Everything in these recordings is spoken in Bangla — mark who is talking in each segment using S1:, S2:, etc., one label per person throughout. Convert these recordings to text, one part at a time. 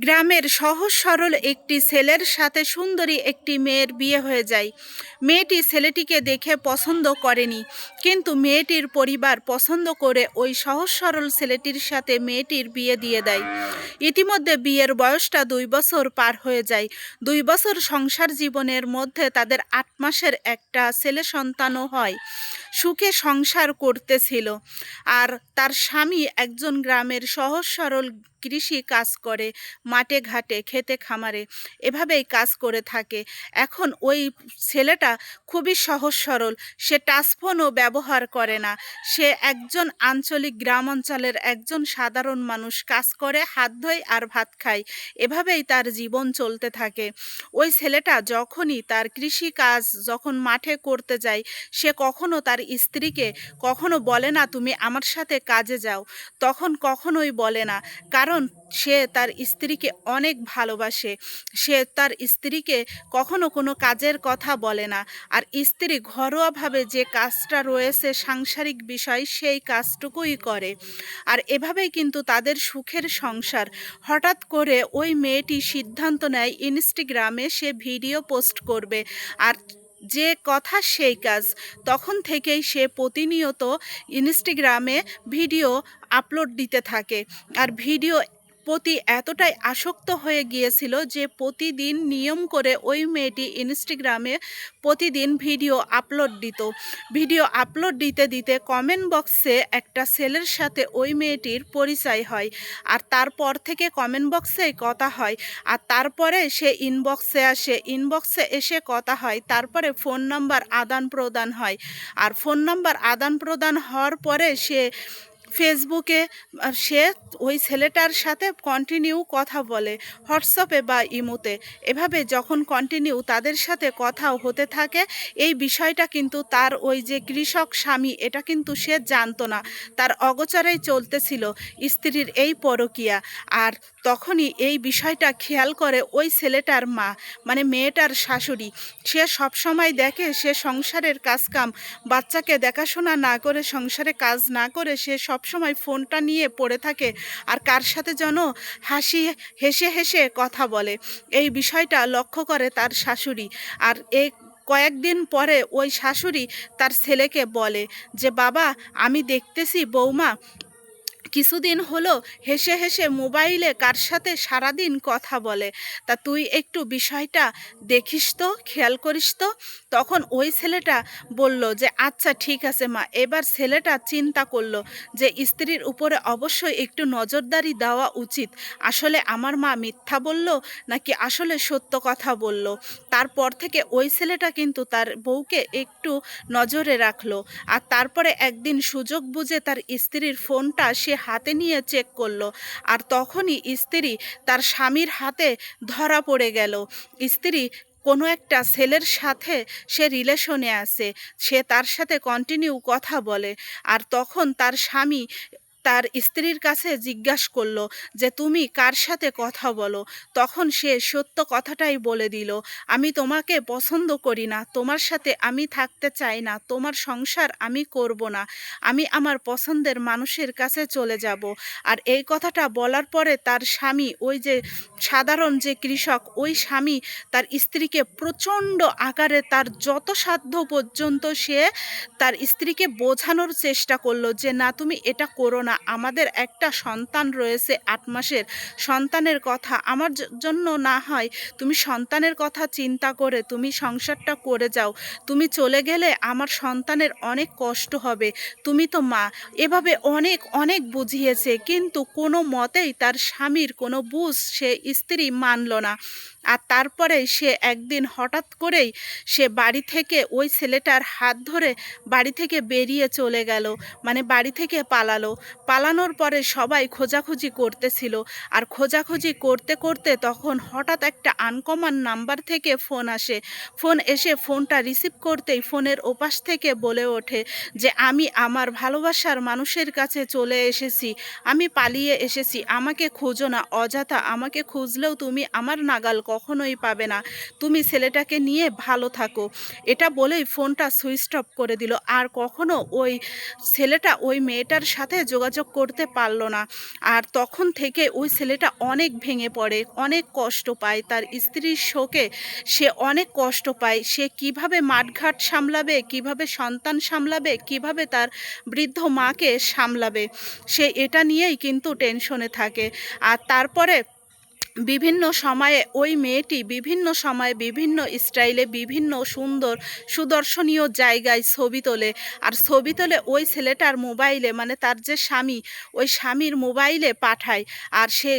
S1: গ্রামের সহজ সরল একটি ছেলের সাথে সুন্দরী একটি মেয়ের বিয়ে হয়ে যায়। মেয়েটি ছেলেটিকে দেখে পছন্দ করেনি, কিন্তু মেয়েটির পরিবার পছন্দ করে ওই সহজ সরল ছেলেটির সাথে মেয়েটির বিয়ে দিয়ে দেয়। ইতিমধ্যে বিয়ের বয়সটা 2 বছর পার হয়ে যায়। 2 বছর সংসার জীবনের মধ্যে তাদের 8 মাসের একটা ছেলে সন্তানও হয়। সুখে সংসার করতেছিল। আর তার স্বামী একজন গ্রামের সহজ সরল কৃষি কাজ করে, মাঠে ঘাটে খেতে খামারে এভাবেই কাজ করে থাকে। এখন ওই ছেলেটা খুবই সহজ সরল, সে টাচফোনও ব্যবহার করে না। সে একজন আঞ্চলিক গ্রাম অঞ্চলের একজন সাধারণ মানুষ, কাজ করে, হাত ধোয় আর ভাত খায়, এভাবেই তার জীবন চলতে থাকে। ওই ছেলেটা যখনই তার কৃষি কাজ যখন মাঠে করতে যায়, সে কখনো তার স্ত্রীকে কখনো বলে না তুমি আমার সাথে কাজে যাও, তখন কখনোই বলে না। কারণ সে তার স্ত্রীকে অনেক ভালোবাসে। সে তার স্ত্রীকে কখনো কোনো কাজের কথা বলে না। আর স্ত্রী ঘরোয়াভাবে যে কাজটা রয়েছে সাংসারিক বিষয়, সেই কাজটুকুই করে। আর এভাবেই কিন্তু তাদের সুখের সংসার। হঠাৎ করে ওই মেয়েটি সিদ্ধান্ত নেয় ইনস্টাগ্রামে সে ভিডিও পোস্ট করবে। আর যে কথা সেই কাজ। তখন থেকেই সে প্রতিনিয়ত ইনস্টাগ্রামে ভিডিও আপলোড দিতে থাকে। আর ভিডিও প্রতি এতটাই আসক্ত হয়ে গিয়েছিল যে প্রতিদিন নিয়ম করে ওই মেয়েটি ইনস্টাগ্রামে প্রতিদিন ভিডিও আপলোড দিত। ভিডিও আপলোড দিতে দিতে কমেন্ট বক্সে একটা ছেলের সাথে ওই মেয়েটির পরিচয় হয়। আর তারপর থেকে কমেন্ট বক্সেই কথা হয়। আর তারপরে সে ইনবক্সে আসে, ইনবক্সে এসে কথা হয়, তারপরে ফোন নাম্বার আদান প্রদান হয়। আর ফোন নাম্বার আদান প্রদান হওয়ার পরে সে ফেসবুকে সে ওই ছেলেটার সাথে কন্টিনিউ কথা বলে, হোয়াটসঅ্যাপে বা ইমোতে। এভাবে যখন কন্টিনিউ তাদের সাথে কথাও হতে থাকে, এই বিষয়টা কিন্তু তার ওই যে কৃষক স্বামী, এটা কিন্তু সে জানতো না। তার অগোচরেই চলতেছিল স্ত্রীর এই পরকীয়া। আর তখনই এই বিষয়টা খেয়াল করে ওই ছেলেটার মা, মানে মেয়েটার শাশুড়ি। সে সবসময় দেখে সে সংসারের কাজকাম, বাচ্চাকে দেখাশোনা না করে, সংসারে কাজ না করে সে সবসময় ফোনটা নিয়ে পড়ে থাকে আর কার সাথে যেন হেসে হেসে কথা বলে। এই বিষয়টা লক্ষ্য করে তার শাশুড়ি। আর এই কয়েকদিন পরে ওই শাশুড়ি তার ছেলেকে বলে যে বাবা, আমি দেখতেছি বৌমা কিছুদিন হলো হেসে হেসে মোবাইলে কার সাথে সারাদিন কথা বলে, তা তুই একটু বিষয়টা দেখিস তো, খেয়াল করিস তো। তখন ওই ছেলেটা বলল যে আচ্ছা ঠিক আছে মা। এবার ছেলেটা চিন্তা করলো যে স্ত্রীর উপরে অবশ্যই একটু নজরদারি দেওয়া উচিত। আসলে আমার মা মিথ্যা বলল নাকি আসলে সত্য কথা বলল। তারপর থেকে ওই ছেলেটা কিন্তু তার বউকে একটু নজরে রাখলো। আর তারপরে একদিন সুযোগ বুঝে তার স্ত্রীর ফোনটা সে হাতে নিয়ে চেক করলো। আর তখনই স্ত্রী তার স্বামীর হাতে ধরা পড়ে গেল। স্ত্রী কোনো একটা ছেলের সাথে সে রিলেশনে আছে, সে তার সাথে কন্টিনিউ কথা বলে। আর তখন তার স্বামী তার স্ত্রীর কাছে জিজ্ঞাসা করলো যে তুমি কার সাথে কথা বলো। তখন সে সত্য কথাটাই বলে দিল, আমি তোমাকে পছন্দ করি না, তোমার সাথে আমি থাকতে চাই না, তোমার সংসার আমি করব না, আমি আমার পছন্দের মানুষের কাছে চলে যাব। আর এই কথাটা বলার পরে তার স্বামী, ওই যে সাধারণ যে কৃষক, ওই স্বামী তার স্ত্রীকে প্রচণ্ড আকারে তার যত সাধ্য পর্যন্ত সে তার স্ত্রীকে বোঝানোর চেষ্টা করলো যে না তুমি এটা করো না, আমাদের একটা সন্তান রয়েছে 8 মাসের, সন্তানের কথা আমার জন্য না হয় তুমি সন্তানের কথা চিন্তা করে তুমি সংসারটা করে যাও, তুমি চলে গেলে আমার সন্তানের অনেক কষ্ট হবে, তুমি তো মা। এভাবে অনেক অনেক বুঝিয়েছে, কিন্তু কোনো মতেই তার স্বামীর কোনো বুঝ সে স্ত্রী মানল না। আর তারপরে সে একদিন হঠাৎ করেই সে বাড়ি থেকে ওই ছেলেটার হাত ধরে বাড়ি থেকে বেরিয়ে চলে গেল, মানে বাড়ি থেকে পালালো। পালানোর পরে সবাই খোঁজাখুঁজি করতেছিল। আর খোঁজাখুঁজি করতে করতে তখন হঠাৎ একটা আনকমন নাম্বার থেকে ফোন আসে। ফোন এসে ফোনটা রিসিভ করতেই ফোনের ওপাশ থেকে বলে ওঠে যে আমি আমার ভালোবাসার মানুষের কাছে চলে এসেছি, আমি পালিয়ে এসেছি, আমাকে খুঁজো না, অযথা আমাকে খুঁজলেও তুমি আমার নাগাল কখনোই পাবে না, তুমি ছেলেটাকে নিয়ে ভালো থাকো। এটা বলেই ফোনটা সুইচ অফ করে দিল। আর কখনো ওই ছেলেটা ওই মেয়েটার সাথে যোগাযোগ করতে পারলো না। আর তখন থেকে ওই ছেলেটা অনেক ভেঙে পড়ে, অনেক কষ্ট পায়, তার স্ত্রীর শোকে সে অনেক কষ্ট পায়। সে কিভাবে মাঠঘাট সামলাবে, কিভাবে সন্তান সামলাবে, কিভাবে তার বৃদ্ধ মাকে সামলাবে, সে এটা নিয়েই কিন্তু টেনশনে থাকে। আর তারপরে বিভিন্ন সময়ে ওই মেয়েটি বিভিন্ন সময়ে বিভিন্ন স্টাইলে বিভিন্ন সুন্দর সুদর্শনীয় জায়গায় ছবি তোলে। আর ছবি তোলে ওই ছেলেটার মোবাইলে, মানে তার যে স্বামী, ওই স্বামীর মোবাইলে পাঠায়। আর সে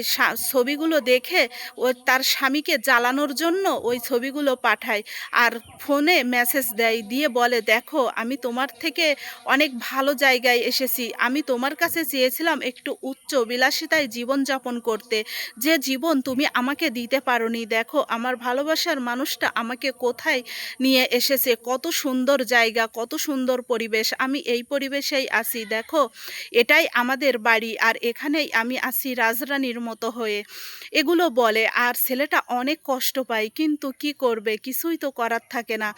S1: ছবিগুলো দেখে ও তার স্বামীকে জ্বালানোর জন্য ওই ছবিগুলো পাঠায়। আর ফোনে মেসেজ দেয়, দিয়ে বলে, দেখো আমি তোমার থেকে অনেক ভালো জায়গায় এসেছি, আমি তোমার কাছে চেয়েছিলাম একটু উচ্চ বিলাসিতায় জীবনযাপন করতে, যে জীবন তুমি আমাকে দিতে পারোনি। দেখো আমার ভালোবাসার মানুষটা আমাকে কোথায় নিয়ে এসেছে, কত সুন্দর জায়গা, কত সুন্দর পরিবেশ, আমি এই পরিবেশেই আছি, দেখো এটাই আমাদের বাড়ি, আর এখানেই আমি আছি রাজরানীর মতো হয়ে, এগুলো বলে। আর ছেলেটা অনেক কষ্ট পায়, কিন্তু কি করবে, কিছুই তো করার থাকে না।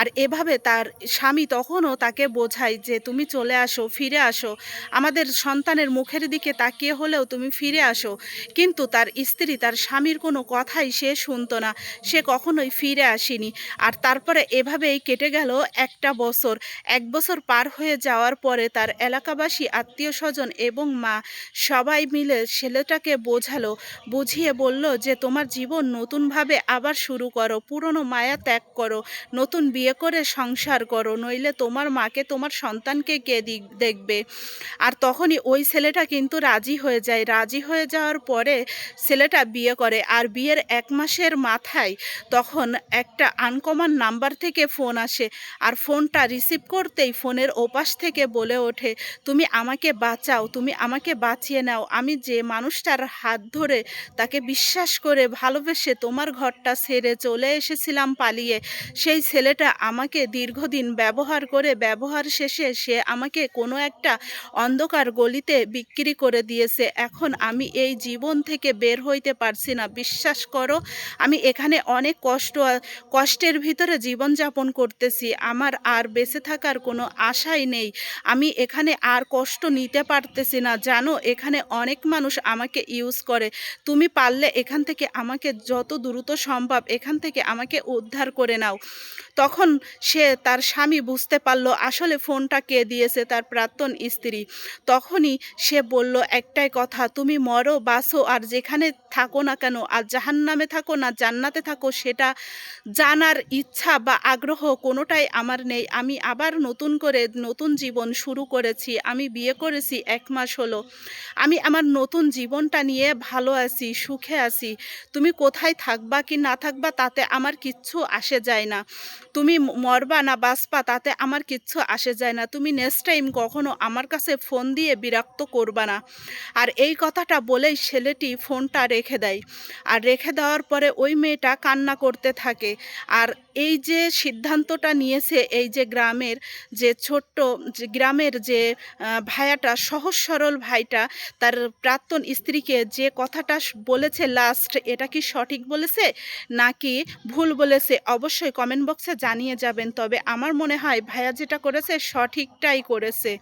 S1: আর এভাবে তার স্বামী তখনও তাকে বোঝায় যে তুমি চলে আসো, ফিরে আসো, আমাদের সন্তানের মুখের দিকে তাকিয়ে হলেও তুমি ফিরে আসো। কিন্তু তার স্ত্রী, তার স্বামীর কোনো কথাই সে শুনতো না, সে কখনোই ফিরে আসেনি। আর তারপরে এভাবেই কেটে গেল একটা বছর। 1 বছর পার হয়ে যাওয়ার পরে তার এলাকাবাসী, আত্মীয় স্বজন এবং মা সবাই মিলে ছেলেটাকে বোঝালো, বুঝিয়ে বলল যে তোমার জীবন নতুনভাবে আবার শুরু করো, পুরনো মায়া ত্যাগ করো, নতুন বিয়ে করে সংসার করো, নইলে তোমার মাকে, তোমার সন্তানকে কে দেখবে। আর তখনই ওই ছেলেটা কিন্তু রাজি হয়ে যায়। রাজি হয়ে যাওয়ার পরে ছেলেটা বিয়ে করে। আর বিয়ের 1 মাসের মাথায় তখন একটা আনকমন নাম্বার থেকে ফোন আসে। আর ফোনটা রিসিভ করতেই ফোনের ওপাশ থেকে বলে ওঠে, তুমি আমাকে বাঁচাও, তুমি আমাকে বাঁচিয়ে নাও, আমি যে মানুষটার হাত ধরে তাকে বিশ্বাস করে ভালোবেসে তোমার ঘরটা ছেড়ে চলে এসেছিলাম পালিয়ে, সেই ছেলেটা আমাকে দীর্ঘদিন ব্যবহার করে, ব্যবহার শেষে সে আমাকে কোনো একটা অন্ধকার গলিতে বিক্রি করে দিয়েছে। এখন আমি এই জীবন থেকে বের হইতে পারছি না, বিশ্বাস করো আমি এখানে অনেক কষ্টের ভিতরে জীবনযাপন করতেছি, আমার আর বেঁচে থাকার কোনো আশাই নেই, আমি এখানে আর কষ্ট নিতে পারতেছি না, জানো এখানে অনেক মানুষ আমাকে ইউজ করে, তুমি পারলে এখান থেকে আমাকে যত দ্রুত সম্ভব এখান থেকে আমাকে উদ্ধার করে নাও। তখন সে, তার স্বামী বুঝতে পারলো আসলে ফোনটা কে দিয়েছে, তার প্রাক্তন স্ত্রী। তখনই সে বলল একটাই কথা, তুমি মরো বাঁচো আর যেখানে থাকো না কেন, আর জাহান্নামে থাকো না জান্নাতে থাকো, সেটা জানার ইচ্ছা বা আগ্রহ কোনোটাই আমার নেই, আমি আবার নতুন করে নতুন জীবন শুরু করেছি, আমি বিয়ে করেছি 1 মাস হলো, আমি আমার নতুন জীবনটা নিয়ে ভালো আছি, সুখে আছি, তুমি কোথায় থাকবা কি না থাকবা তাতে আমার কিচ্ছু আসে যায় না, তুমি মরবা না বাঁচবা তাতে আমার কিচ্ছু আসে যায় না, তুমি নেক্সট টাইম কখনো আমার কাছে ফোন দিয়ে বিরক্ত করবা না। আর এই কথাটা বলেই ছেলেটি ফোনটা রেখে দেয়। আর রেখে দেওয়ার পরে ওই মেয়েটা কান্না করতে থাকে। আর এই যে সিদ্ধান্তটা নিয়েছে, এই যে গ্রামের যে ছোট্ট যে গ্রামের যে ভাইয়াটা, সহজ সরল ভাইটা, তার প্রাক্তন স্ত্রীকে যে কথাটা বলেছে লাস্ট, এটা কি সঠিক বলেছে নাকি ভুল বলেছে অবশ্যই কমেন্ট বক্সে জানিয়ে যাবেন। তবে আমার মনে হয় ভাইয়া যেটা করেছে সঠিকটাই করেছে।